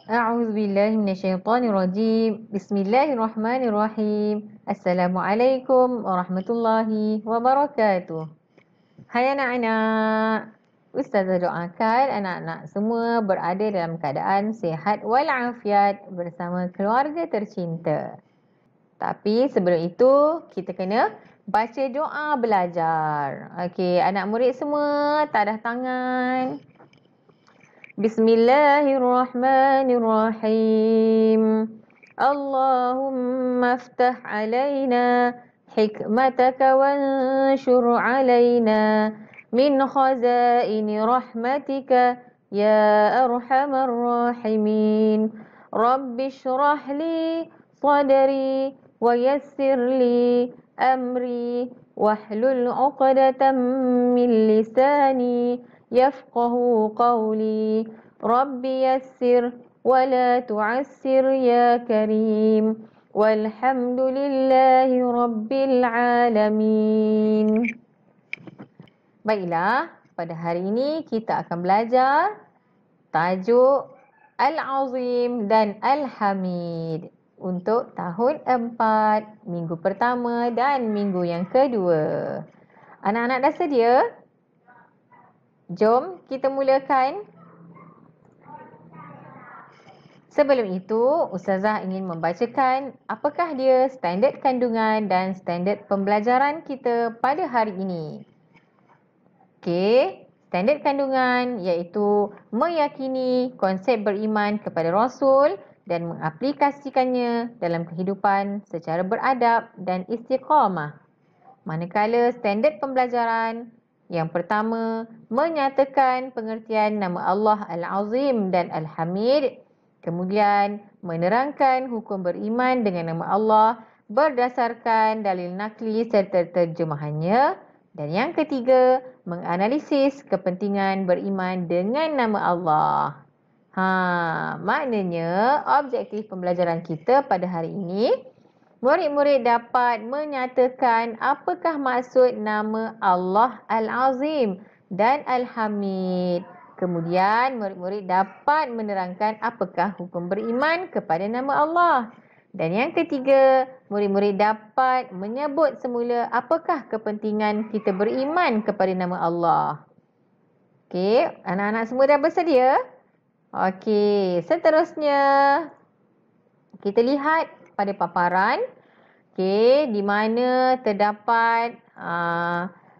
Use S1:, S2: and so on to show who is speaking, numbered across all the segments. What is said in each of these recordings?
S1: A'udzubillahi minasyaitonirrajim. Bismillahirrahmanirrahim. Assalamualaikum warahmatullahi wabarakatuh. Hai anak-anak. Ustazah doakan anak-anak semua berada dalam keadaan sihat walafiat bersama keluarga tercinta. Tapi sebelum itu, kita kena baca doa belajar. Okey, anak murid semua tadah tangan. Bismillahirrahmanirrahim. Allahumma aftah alaina hikmataka wanshur alaina min khazaini rahmatika ya arhamar rahimin. Rabbi shrah li sadri wa yassir li amri wahlul 'uqdatam min lisani يفقه قولي رب يسر ولا تعسر يا كريم والحمد لله رب العالمين. Baiklah, pada hari ini kita akan belajar tajuk Al-Azim dan Al-Hamid untuk tahun 4, minggu pertama dan minggu yang kedua. Anak-anak dah sedia? Jom kita mulakan. Sebelum itu, Ustazah ingin membacakan apakah dia standard kandungan dan standard pembelajaran kita pada hari ini. Okey, standard kandungan iaitu meyakini konsep beriman kepada Rasul dan mengaplikasikannya dalam kehidupan secara beradab dan istiqamah. Manakala standard pembelajaran yang pertama, menyatakan pengertian nama Allah Al-Azim dan Al-Hamid. Kemudian, menerangkan hukum beriman dengan nama Allah berdasarkan dalil nakli serta terjemahannya. Dan yang ketiga, menganalisis kepentingan beriman dengan nama Allah. Maknanya objektif pembelajaran kita pada hari ini, murid-murid dapat menyatakan apakah maksud nama Allah Al-Azim dan Al-Hamid. Kemudian, murid-murid dapat menerangkan apakah hukum beriman kepada nama Allah. Dan yang ketiga, murid-murid dapat menyebut semula apakah kepentingan kita beriman kepada nama Allah. Okey, anak-anak semua dah bersedia? Okey, seterusnya kita lihat pada paparan, okey, di mana terdapat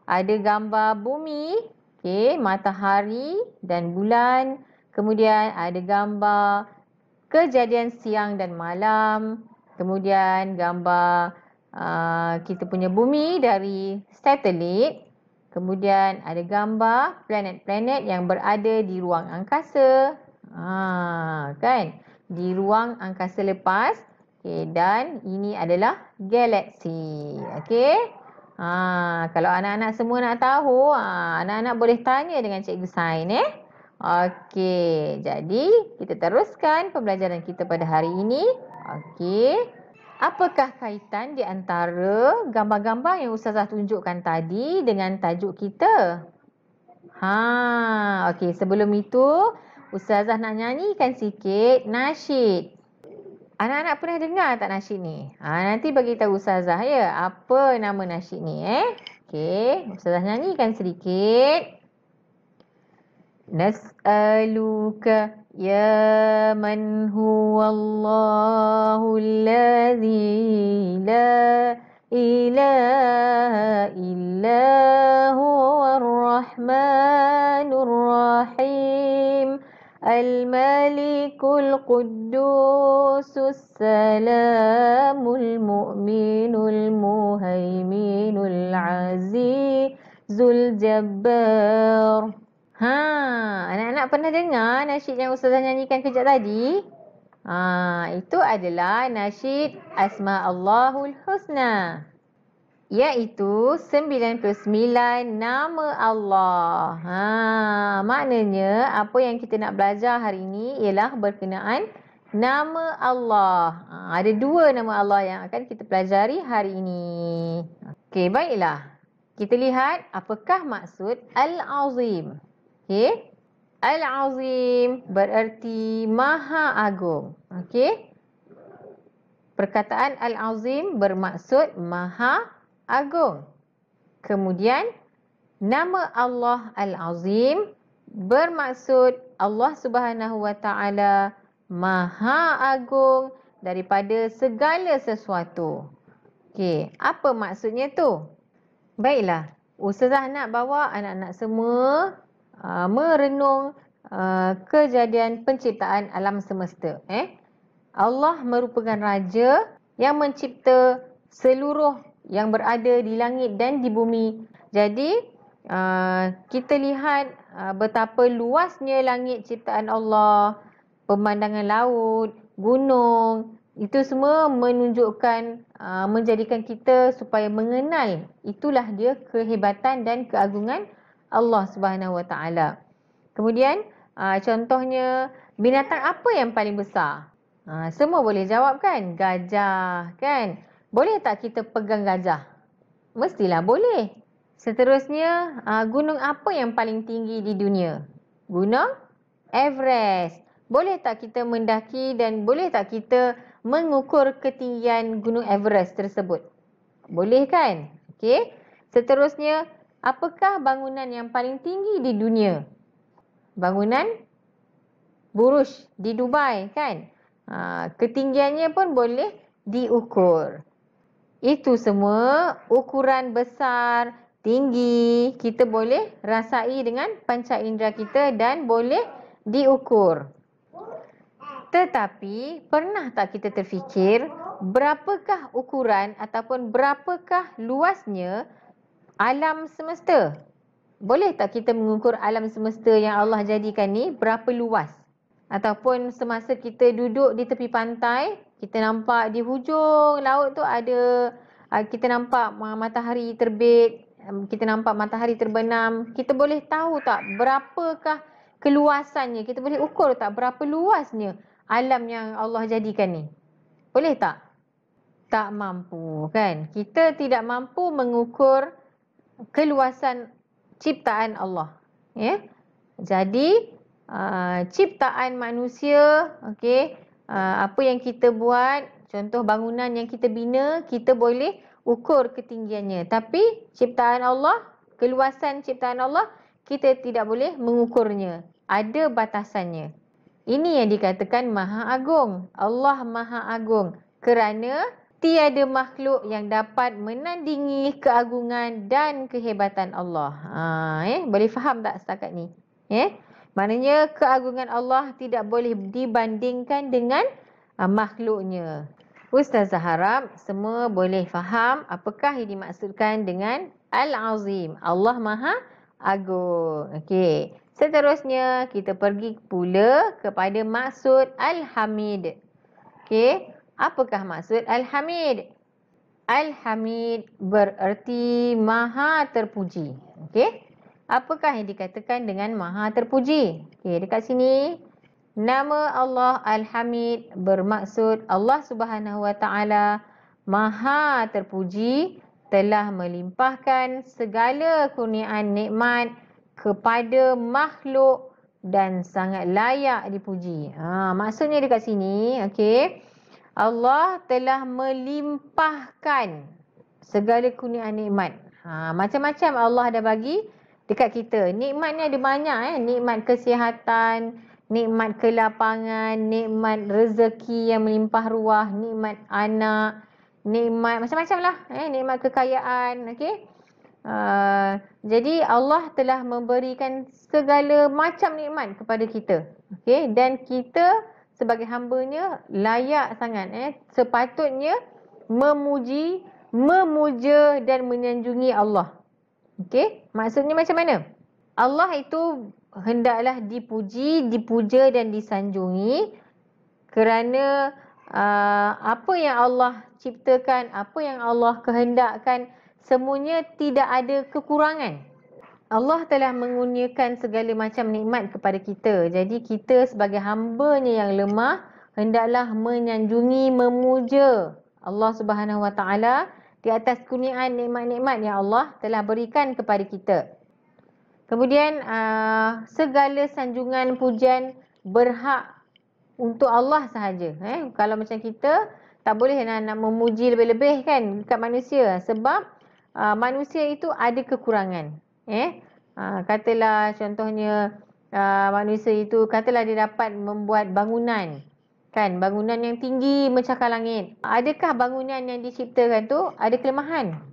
S1: ada gambar bumi, okey, matahari dan bulan. Kemudian ada gambar kejadian siang dan malam. Kemudian gambar kita punya bumi dari satelit. Kemudian ada gambar planet-planet yang berada di ruang angkasa. Kan? Di ruang angkasa lepas. Okay, dan ini adalah galaksi. Okay? Kalau anak-anak semua nak tahu, anak-anak boleh tanya dengan Cikgu Sain. Okey, jadi kita teruskan pembelajaran kita pada hari ini. Okey. Apakah kaitan di antara gambar-gambar yang Ustazah tunjukkan tadi dengan tajuk kita? Okey, sebelum itu Ustazah nak nyanyikan sikit nasyid. Anak-anak pernah dengar tak nasyid ni? Nanti bagi tahu Ustazah ya, apa nama nasyid ni Okey, Ustazah nyanyikan sedikit. Nas'aluka ya man huwallahu alladhi la ilaha illa huwar rahmanur rahim al-malikul quddusus salamul mu'minul muhaiminul azizul jabbar. Anak-anak pernah dengar nasyid yang Ustazah nyanyikan kejap tadi? Itu adalah nasyid Asma Allahul Husna. Iaitu 99 nama Allah. Maknanya apa yang kita nak belajar hari ini ialah berkenaan nama Allah. Ada 2 nama Allah yang akan kita pelajari hari ini. Okey, baiklah. Kita lihat apakah maksud Al-Azim. Okey. Al-Azim bererti Maha Agung. Okey? Perkataan Al-Azim bermaksud Maha Agung. Kemudian, nama Allah Al-Azim bermaksud Allah Subhanahu Wa Taala Maha Agung daripada segala sesuatu. Okey, apa maksudnya tu? Baiklah, Ustazah nak bawa anak-anak semua merenung kejadian penciptaan alam semesta. Allah merupakan Raja yang mencipta seluruh yang berada di langit dan di bumi. Jadi, kita lihat betapa luasnya langit ciptaan Allah, pemandangan laut, gunung. Itu semua menunjukkan, menjadikan kita supaya mengenal itulah dia kehebatan dan keagungan Allah Subhanahu Wa Taala. Kemudian, contohnya binatang apa yang paling besar? Semua boleh jawab kan? Gajah kan? Boleh tak kita pegang gajah? Mestilah boleh. Seterusnya, gunung apa yang paling tinggi di dunia? Gunung Everest. Boleh tak kita mendaki dan boleh tak kita mengukur ketinggian Gunung Everest tersebut? Boleh kan? Okey. Seterusnya, apakah bangunan yang paling tinggi di dunia? Bangunan Burj di Dubai kan? Ketinggiannya pun boleh diukur. Itu semua ukuran besar, tinggi, kita boleh rasai dengan panca indera kita dan boleh diukur. Tetapi, pernah tak kita terfikir berapakah ukuran ataupun berapakah luasnya alam semesta? Boleh tak kita mengukur alam semesta yang Allah jadikan ni berapa luas? Ataupun semasa kita duduk di tepi pantai, kita nampak di hujung laut tu ada, kita nampak matahari terbit, kita nampak matahari terbenam. Kita boleh tahu tak berapakah keluasannya? Kita boleh ukur tak berapa luasnya alam yang Allah jadikan ni? Boleh tak? Tak mampu kan? Kita tidak mampu mengukur keluasan ciptaan Allah. Ya? Jadi, ciptaan manusia, okey, apa yang kita buat, contoh bangunan yang kita bina, kita boleh ukur ketinggiannya. Tapi ciptaan Allah, keluasan ciptaan Allah, kita tidak boleh mengukurnya. Ada batasannya. Ini yang dikatakan Maha Agung. Allah Maha Agung kerana tiada makhluk yang dapat menandingi keagungan dan kehebatan Allah. Boleh faham tak setakat ni? Maknanya keagungan Allah tidak boleh dibandingkan dengan makhluknya. Ustazah harap semua boleh faham apakah yang dimaksudkan dengan Al-Azim. Allah Maha Agung. Okey. Seterusnya kita pergi pula kepada maksud Al-Hamid. Okey. Apakah maksud Al-Hamid? Al-Hamid bererti Maha Terpuji. Okey. Apakah yang dikatakan dengan Maha Terpuji? Okey, dekat sini nama Allah Al-Hamid bermaksud Allah Subhanahu Wa Taala Maha Terpuji telah melimpahkan segala kurniaan nikmat kepada makhluk dan sangat layak dipuji. Maksudnya dekat sini, okey, Allah telah melimpahkan segala kurniaan nikmat. Macam-macam Allah dah bagi dekat kita. Nikmat ni ada banyak. Nikmat kesihatan, nikmat kelapangan, nikmat rezeki yang melimpah ruah, nikmat anak, nikmat macam-macam lah. Nikmat kekayaan. Okay? Jadi Allah telah memberikan segala macam nikmat kepada kita. Okay? Dan kita sebagai hamba-Nya layak sangat. Sepatutnya memuji, memuja dan menyanjungi Allah. Okey, maksudnya macam mana? Allah itu hendaklah dipuji, dipuja dan disanjungi kerana apa yang Allah ciptakan, apa yang Allah kehendakkan, semuanya tidak ada kekurangan. Allah telah mengurniakan segala macam nikmat kepada kita. Jadi kita sebagai hamba-Nya yang lemah hendaklah menyanjungi, memuja Allah Subhanahu Wa Taala di atas kurniaan nikmat-nikmat yang Allah telah berikan kepada kita. Kemudian segala sanjungan pujian berhak untuk Allah sahaja. Kalau macam kita tak boleh nak memuji lebih-lebih kan dekat manusia, sebab manusia itu ada kekurangan. Katalah contohnya manusia itu, katalah dia dapat membuat bangunan, kan, bangunan yang tinggi mencakar langit. Adakah bangunan yang diciptakan tu ada kelemahan?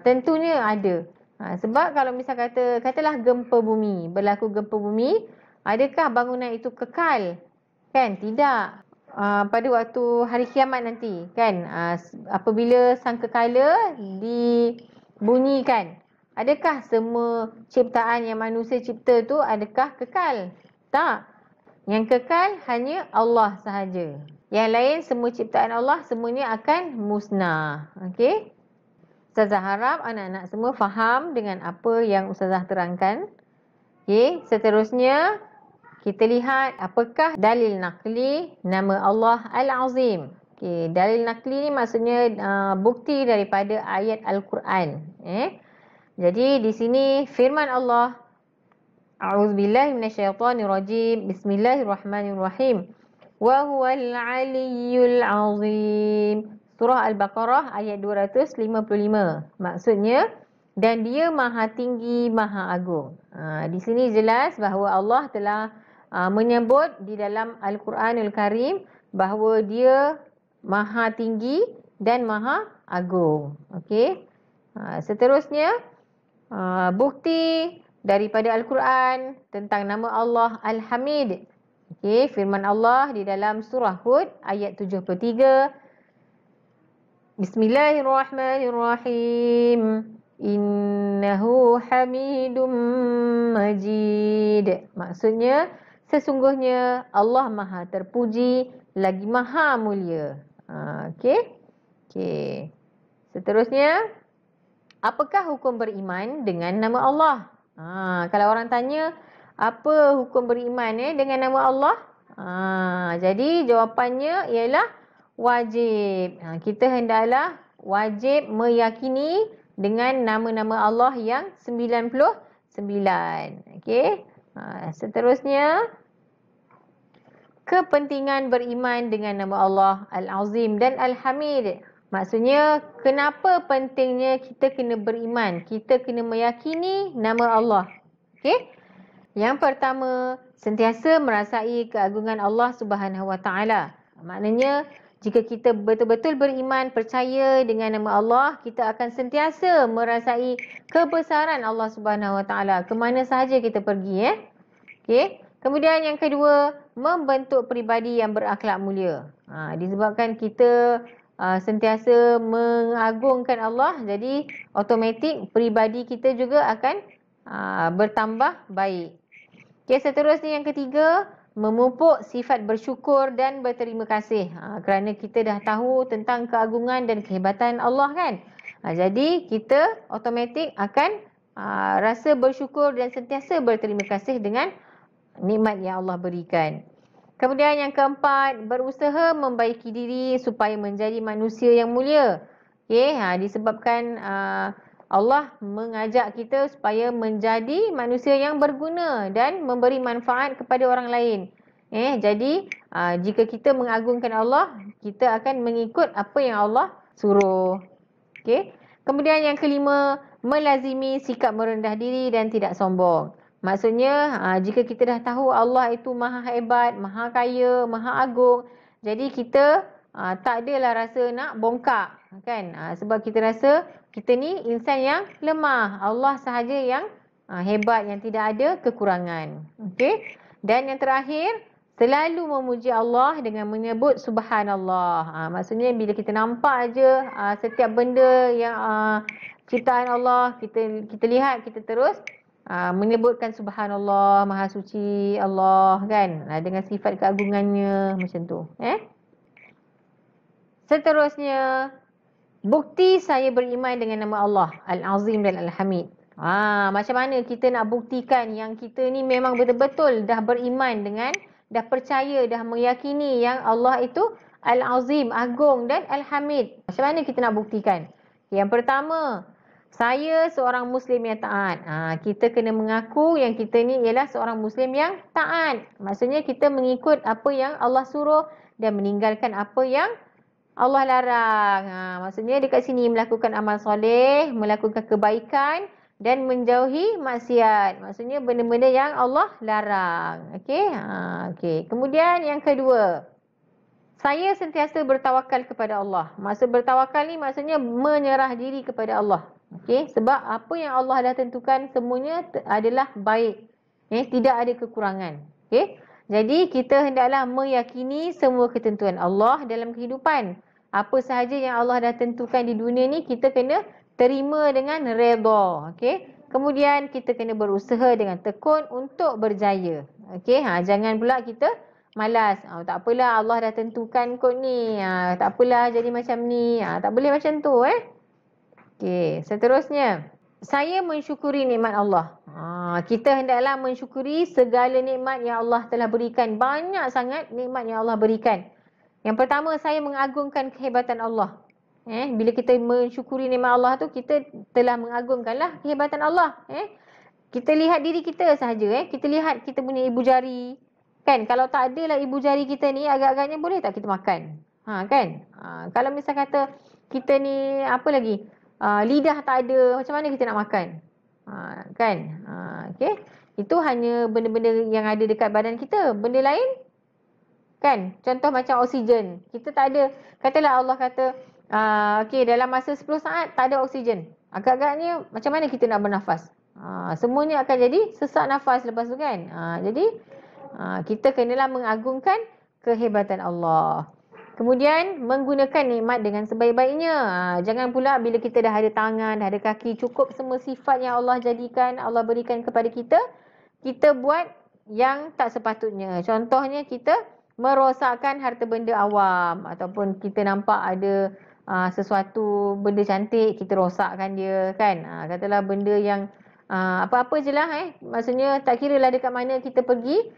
S1: Tentunya ada. Sebab kalau misal katalah gempa bumi, berlaku gempa bumi, adakah bangunan itu kekal? Kan, tidak. Pada waktu hari kiamat nanti, kan, apabila sangkakala dibunyikan, adakah semua ciptaan yang manusia cipta tu adakah kekal? Tak. Yang kekal hanya Allah sahaja. Yang lain semua ciptaan Allah semuanya akan musnah. Okey? Ustazah harap anak-anak semua faham dengan apa yang Ustazah terangkan. Okey, seterusnya kita lihat apakah dalil naqli nama Allah Al-Azim. Okey, dalil naqli ni maksudnya bukti daripada ayat Al-Quran. Jadi di sini firman Allah, A'udzubillahi minasyaitonirrajim. Bismillahirrahmanirrahim. Wa huwal aliyyul azim. Surah Al-Baqarah ayat 255. Maksudnya, dan dia maha tinggi, maha agung. Di sini jelas bahawa Allah telah menyebut di dalam Al-Quranul Karim bahawa dia maha tinggi dan maha agung. Okey. Seterusnya, bukti daripada Al-Quran tentang nama Allah Al-Hamid. Okey, firman Allah di dalam surah Hud ayat 73. Bismillahirrahmanirrahim. Innahu hamidum majid. Maksudnya, sesungguhnya Allah maha terpuji lagi maha mulia. Okey. Okey. Seterusnya, apakah hukum beriman dengan nama Allah? Kalau orang tanya, apa hukum beriman dengan nama Allah? Jadi jawapannya ialah wajib. Kita hendaklah wajib meyakini dengan nama-nama Allah yang 99. Okey. Seterusnya, kepentingan beriman dengan nama Allah Al-Azim dan Al-Hamid. Maksudnya, kenapa pentingnya kita kena beriman? Kita kena meyakini nama Allah. Okey? Yang pertama, sentiasa merasai keagungan Allah Subhanahu Wa Taala. Maknanya, jika kita betul-betul beriman, percaya dengan nama Allah, kita akan sentiasa merasai kebesaran Allah Subhanahu Wa Taala ke mana sahaja kita pergi. Okey. Kemudian yang kedua, membentuk peribadi yang berakhlak mulia. Disebabkan kita sentiasa mengagungkan Allah, jadi automatik peribadi kita juga akan bertambah baik. Okey, seterusnya yang ketiga, memupuk sifat bersyukur dan berterima kasih. Kerana kita dah tahu tentang keagungan dan kehebatan Allah kan. Jadi kita automatik akan rasa bersyukur dan sentiasa berterima kasih dengan nikmat yang Allah berikan. Kemudian yang keempat, berusaha membaiki diri supaya menjadi manusia yang mulia. Okey, disebabkan Allah mengajak kita supaya menjadi manusia yang berguna dan memberi manfaat kepada orang lain. Jadi jika kita mengagungkan Allah, kita akan mengikut apa yang Allah suruh. Okey. Kemudian yang kelima, melazimi sikap merendah diri dan tidak sombong. Maksudnya, jika kita dah tahu Allah itu maha hebat, maha kaya, maha agung, jadi kita tak adalah rasa nak bongkak, kan? Sebab kita rasa kita ni insan yang lemah. Allah sahaja yang hebat, yang tidak ada kekurangan. Okey? Dan yang terakhir, selalu memuji Allah dengan menyebut subhanallah. Maksudnya bila kita nampak aja setiap benda yang ciptaan Allah, kita lihat, kita terus menyebutkan subhanallah, maha suci Allah, kan, dengan sifat keagungannya macam tu. Seterusnya, bukti saya beriman dengan nama Allah Al-Azim dan Al-Hamid. Macam mana kita nak buktikan yang kita ni memang betul-betul dah beriman dengan, dah percaya, dah meyakini yang Allah itu Al-Azim, agung, dan Al-Hamid. Macam mana kita nak buktikan? Yang pertama, Saya seorang Muslim yang taat. Kita kena mengaku yang kita ni ialah seorang Muslim yang taat. Maksudnya kita mengikut apa yang Allah suruh dan meninggalkan apa yang Allah larang. Maksudnya dekat sini melakukan amal soleh, melakukan kebaikan dan menjauhi maksiat. Maksudnya benda-benda yang Allah larang. Okey? Okey. Kemudian yang kedua, saya sentiasa bertawakal kepada Allah. Maksud bertawakal ni maksudnya menyerah diri kepada Allah. Okey? Sebab apa yang Allah dah tentukan semuanya adalah baik. Tidak ada kekurangan. Okey? Jadi kita hendaklah meyakini semua ketentuan Allah dalam kehidupan. Apa sahaja yang Allah dah tentukan di dunia ni kita kena terima dengan redha. Okey? Kemudian kita kena berusaha dengan tekun untuk berjaya. Okey? Jangan pula kita malas. Tak apalah, Allah dah tentukan kot ni. Tak apalah jadi macam ni. Tak boleh macam tu Okey, seterusnya. Saya mensyukuri nikmat Allah. Kita hendaklah mensyukuri segala nikmat yang Allah telah berikan. Banyak sangat nikmat yang Allah berikan. Yang pertama, saya mengagungkan kehebatan Allah. Bila kita mensyukuri nikmat Allah tu, kita telah mengagungkanlah kehebatan Allah. Kita lihat diri kita sahaja. Kita lihat kita punya ibu jari. Kan, kalau tak adalah ibu jari kita ni, agak-agaknya boleh tak kita makan? Kan? Kalau misal kata kita ni, apa lagi? Lidah tak ada, macam mana kita nak makan? Kan? Okay? Itu hanya benda-benda yang ada dekat badan kita. Benda lain, kan? Contoh macam oksigen. Kita tak ada, katalah Allah kata, okay, dalam masa 10 saat tak ada oksigen. Agak-agaknya macam mana kita nak bernafas? Semuanya akan jadi sesak nafas lepas tu kan? Jadi, kita kenalah mengagungkan kehebatan Allah. Kemudian menggunakan nikmat dengan sebaik-baiknya. Jangan pula bila kita dah ada tangan, dah ada kaki, cukup semua sifat yang Allah jadikan, Allah berikan kepada kita, kita buat yang tak sepatutnya. Contohnya kita merosakkan harta benda awam ataupun kita nampak ada sesuatu benda cantik, kita rosakkan dia kan. Katalah benda yang apa-apa je lah maksudnya tak kira lah dekat mana kita pergi,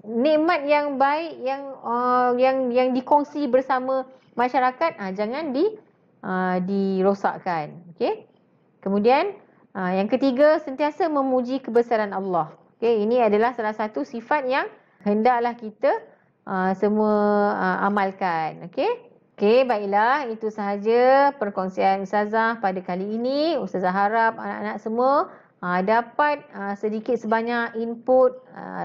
S1: nikmat yang baik yang dikongsi bersama masyarakat jangan dirosakkan. Okey. Kemudian yang ketiga, sentiasa memuji kebesaran Allah. Okey, ini adalah salah satu sifat yang hendaklah kita semua amalkan. Okey. Okey, baiklah, itu sahaja perkongsian Ustazah pada kali ini. Ustazah harap anak-anak semua dapat sedikit sebanyak input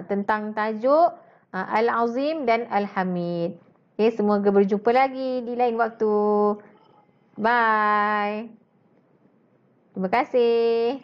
S1: tentang tajuk Al-Azim dan Al-Hamid. Okay, semoga berjumpa lagi di lain waktu. Bye. Terima kasih.